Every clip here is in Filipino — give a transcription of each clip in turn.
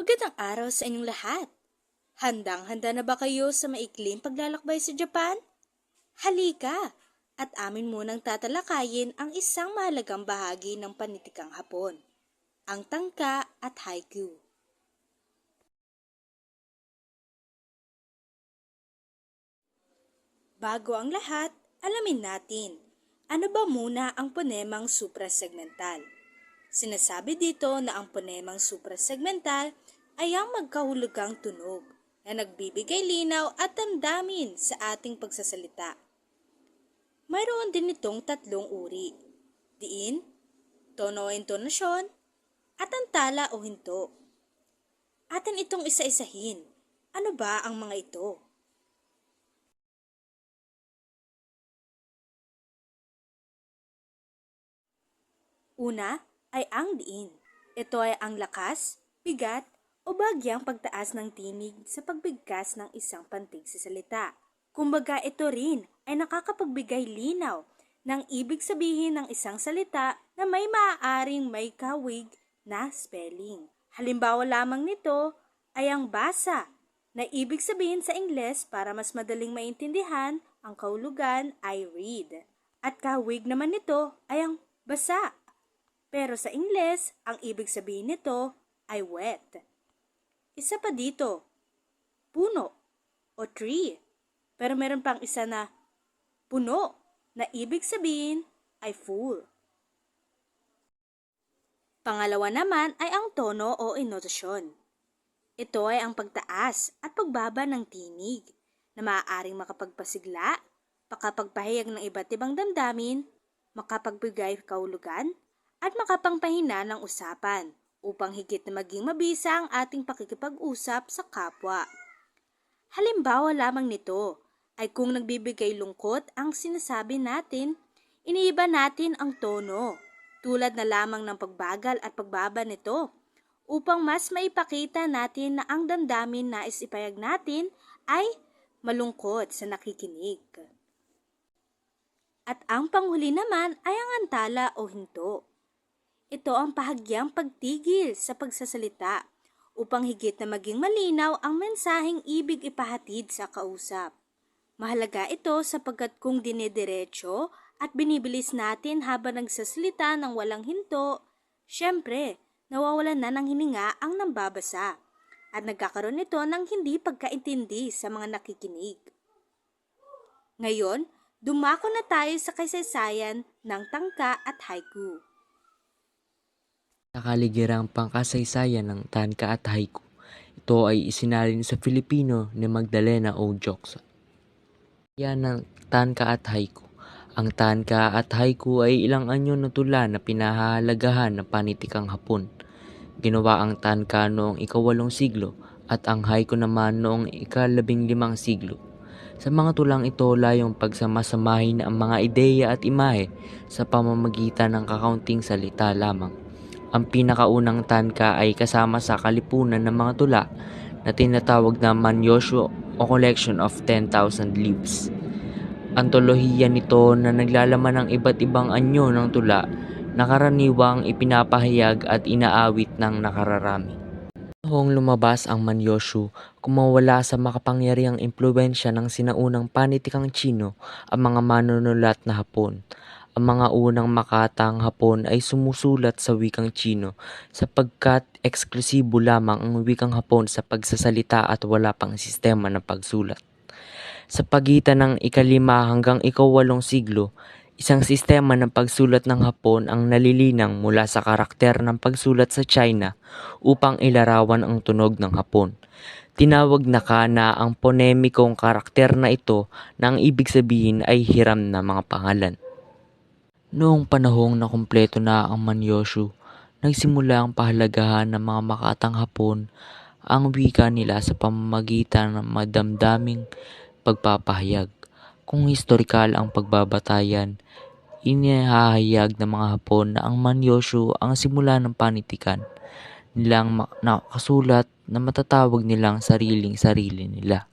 Magandang araw sa inyong lahat. Handang-handa na ba kayo sa maikling paglalakbay sa Japan? Halika at amin munang tatalakayin ang isang mahalagang bahagi ng panitikang Hapon, ang tangka at haiku. Bago ang lahat, alamin natin, ano ba muna ang ponemang suprasegmental? Sinasabi dito na ang ponemang suprasegmental ay ang magkahulugang tunog na nagbibigay linaw at damdamin sa ating pagsasalita. Mayroon din itong tatlong uri, diin, tono o intonasyon, at ang tala o hinto. Atin itong isa-isahin. Ano ba ang mga ito? Una ay ang diin. Ito ay ang lakas, bigat, o bagyang pagtaas ng tinig sa pagbigkas ng isang pantig sa salita. Kumbaga ito rin ay nakakapagbigay linaw ng ibig sabihin ng isang salita na may maaaring may kawig na spelling. Halimbawa lamang nito ay ang basa, na ibig sabihin sa Ingles para mas madaling maintindihan ang kahulugan ay read. At kawig naman nito ay ang basa. Pero sa Ingles, ang ibig sabihin nito ay wet. Isa pa dito, puno o tree. Pero meron pang isa na puno na ibig sabihin ay full. Pangalawa naman ay ang tono o intonasyon. Ito ay ang pagtaas at pagbaba ng tinig na maaaring makapagpasigla, makapagpahayag ng iba't ibang damdamin, makapagbigay kahulugan, at makapangpahina ng usapan upang higit na maging mabisa ang ating pakikipag-usap sa kapwa. Halimbawa lamang nito ay kung nagbibigay lungkot ang sinasabi natin, iniiba natin ang tono, tulad na lamang ng pagbagal at pagbaba nito, upang mas maipakita natin na ang damdamin na isipayag natin ay malungkot sa nakikinig. At ang panghuli naman ay ang antala o hinto. Ito ang bahagyang pagtigil sa pagsasalita upang higit na maging malinaw ang mensaheng ibig ipahatid sa kausap. Mahalaga ito sapagkat kung dinediretso at binibilis natin habang nagsasalita ng walang hinto, syempre, nawawalan na ng hininga ang nambabasa at nagkakaroon ito ng hindi pagkaintindi sa mga nakikinig. Ngayon, dumako na tayo sa kasaysayan ng tangka at haiku. Sa kaligirang pangkasaysayan ng tanka at haiku, ito ay isinalin sa Filipino ni Magdalena O. Joksa. Yan ng tanka at haiku. Ang tanka at haiku ay ilang anyo na tula na pinahahalagahan ng panitikang Hapon. Ginawa ang tanka noong ika-8 siglo at ang haiku naman noong ika-15 siglo. Sa mga tulang ito, layong pagsamasamahin ang mga ideya at imahe sa pamamagitan ng kakaunting salita lamang. Ang pinakaunang tanka ay kasama sa kalipunan ng mga tula na tinatawag na Manyoshu o Collection of 10,000 Leaves. Antolohiya nito na naglalaman ng iba't ibang anyo ng tula na karaniwang ipinapahayag at inaawit ng nakararami. Noong lumabas ang Manyoshu, kumawala sa makapangyarihang impluwensya ng sinaunang panitikang Tsino ang mga manunulat na Hapon. Ang mga unang makatang Hapon ay sumusulat sa wikang Tsino sapagkat eksklusibo lamang ang wikang Hapon sa pagsasalita at wala pang sistema ng pagsulat. Sa pagitan ng ika-5 hanggang ika-8 siglo, isang sistema ng pagsulat ng Hapon ang nalilinang mula sa karakter ng pagsulat sa China upang ilarawan ang tunog ng Hapon. Tinawag na kana ang ponemikong karakter na ito na ang ibig sabihin ay hiram na mga pangalan. Noong panahong nakumpleto na ang Manyoshu, nagsimula ang pahalagahan ng mga makatang Hapon ang wika nila sa pamamagitan ng madamdaming pagpapahayag. Kung historikal ang pagbabatayan, inihahayag ng mga Hapon na ang Manyoshu ang simula ng panitikan nilang nakasulat na matatawag nilang sariling-sarili nila.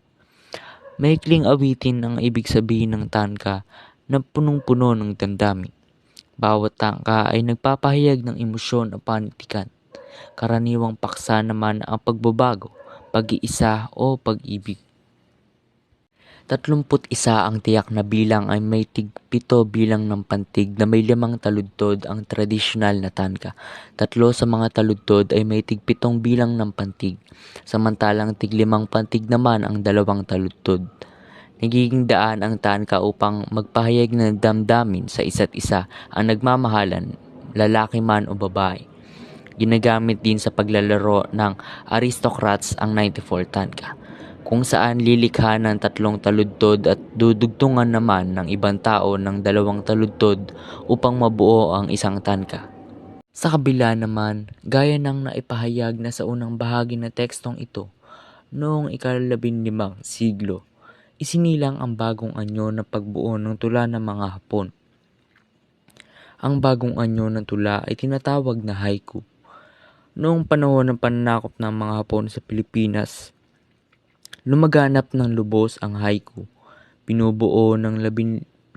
Maikling awitin ang ibig sabihin ng tanka na punong-puno ng damdamin. Bawat tangka ay nagpapahayag ng emosyon o panitikan. Karaniwang paksa naman ang pagbabago, pag-iisa o pag-ibig. 31 ang tiyak na bilang ay may tig-7 bilang ng pantig na may 5 taludtod ang tradisyonal na tanka. 3 sa mga taludtod ay may tig-7 bilang ng pantig, samantalang tig-5 pantig naman ang 2 taludtod. Nagiging daan ang tanka upang magpahayag ng damdamin sa isa't isa ang nagmamahalan, lalaki man o babae. Ginagamit din sa paglalaro ng aristocrats ang 94 tanka, kung saan lilikha ng 3 taludtod at dudugtungan naman ng ibang tao ng 2 taludtod upang mabuo ang isang tanka. Sa kabila naman, gaya ng naipahayag na sa unang bahagi ng tekstong ito, noong ika-15 siglo, isinilang ang bagong anyo ng pagbuo ng tula ng mga Hapon. Ang bagong anyo ng tula ay tinatawag na haiku. Noong panahon ng pananakop ng mga Hapon sa Pilipinas, lumaganap ng lubos ang haiku, binubuo ng 17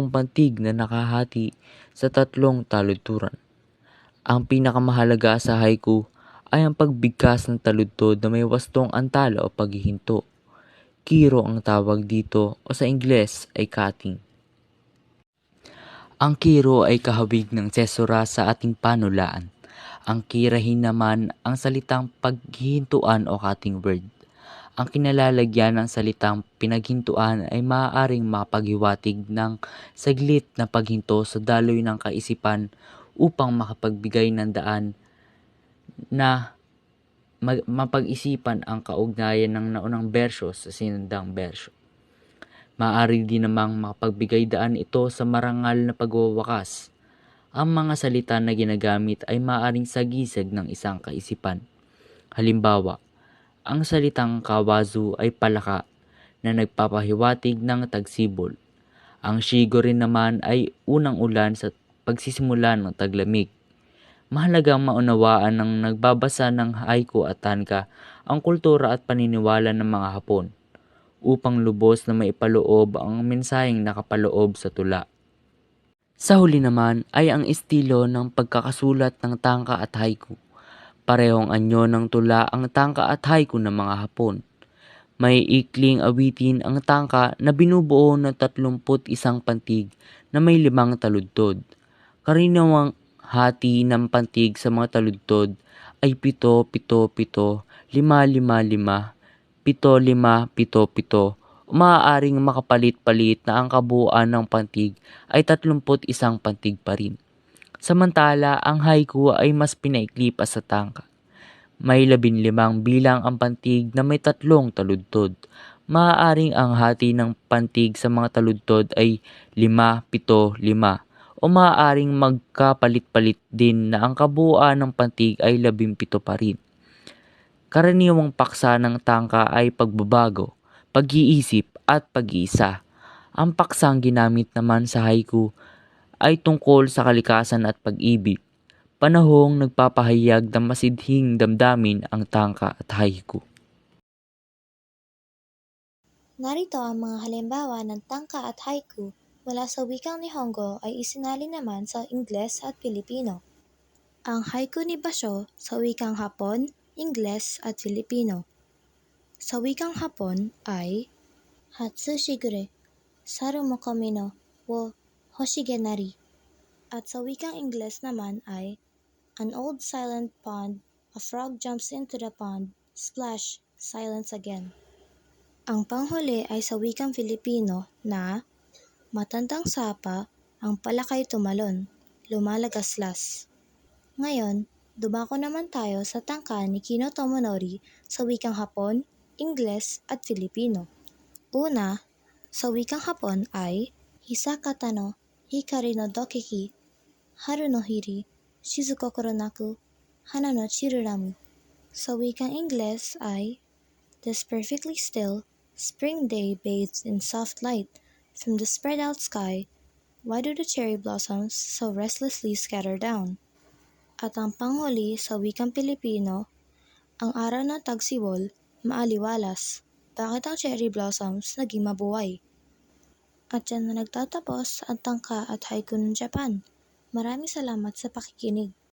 pantig na nakahati sa 3 taludturan. Ang pinakamahalaga sa haiku ay ang pagbigkas ng taludtod na may wastong antala o paghihinto. Kiro ang tawag dito o sa Ingles ay cutting. Ang kiro ay kahawig ng sesura sa ating panulaan. Ang kirahin naman ang salitang paghihintuan o cutting word. Ang kinalalagyan ng salitang pinaghintuan ay maaaring makapaghiwatig ng saglit na paghinto sa daloy ng kaisipan upang makapagbigay ng daan na mapag-isipan ang kaugnayan ng naunang bersyo sa sinundang bersyo. Maaari din namang makapagbigay daan ito sa marangal na pagwawakas. Ang mga salita na ginagamit ay maaaring sagisag ng isang kaisipan. Halimbawa, ang salitang kawazu ay palaka na nagpapahiwatig ng tagsibol. Ang shigo rin naman ay unang ulan sa pagsisimula ng taglamig. Mahalagang maunawaan ng nagbabasa ng haiku at tanka ang kultura at paniniwala ng mga Hapon upang lubos na maipaloob ang mensaheng nakapaloob sa tula. Sa huli naman ay ang estilo ng pagkakasulat ng tangka at haiku. Parehong anyo ng tula ang tangka at haiku ng mga Hapon. May ikling awitin ang tangka na binubuo ng 31 pantig na may 5 taludtod. Karaniwang hati ng pantig sa mga taludtod ay 7-7-7, 5-5-5, 7-5-7-7, o maaaring makapalit-palit na ang kabuuan ng pantig ay 31 pantig pa rin. Samantala, ang haiku ay mas pinaikli pa sa tangka. May 15 bilang ang pantig na may 3 taludtod. Maaaring ang hati ng pantig sa mga taludtod ay 5-7-5 o maaaring magkapalit-palit din na ang kabuuan ng pantig ay 17 pa rin. Karaniwang paksa ng tangka ay pagbabago, pag-iisip at pag-iisa. Ang paksang ginamit naman sa haiku ay tungkol sa kalikasan at pag-ibig. Panahong nagpapahayag ng masidhing damdamin ang tangka at haiku. Narito ang mga halimbawa ng tangka at haiku mula sa wikang Nihongo ay isinalin naman sa Ingles at Pilipino. Ang haiku ni Basho sa wikang Hapon, Ingles at Filipino. Sa wikang Hapon ay Hatsushigure, Saru mo kami no wo hoshige nari. At sa wikang Ingles naman ay An old silent pond, a frog jumps into the pond, splash, silence again. Ang panghuli ay sa wikang Filipino na matandang sapa, ang palakay tumalon, lumalagaslas. Ngayon, dumako naman tayo sa tangka ni Kino Tomonori sa wikang Hapon, Ingles at Filipino. Una, sa wikang Hapon ay Hisakata no hikari no dokeki, haru no hiri, shizukokoro naku, hana no chiruramu. Sa wikang Ingles ay This perfectly still, spring day bathed in soft light. From the spread out sky, why do the cherry blossoms so restlessly scatter down? At ang panghuli sa wikang Pilipino, ang araw ng tagsiwol, maaliwalas. Bakit ang cherry blossoms naging mabuhay? At yan na nagtatapos ang tangka at haiku ng Japan. Maraming salamat sa pakikinig.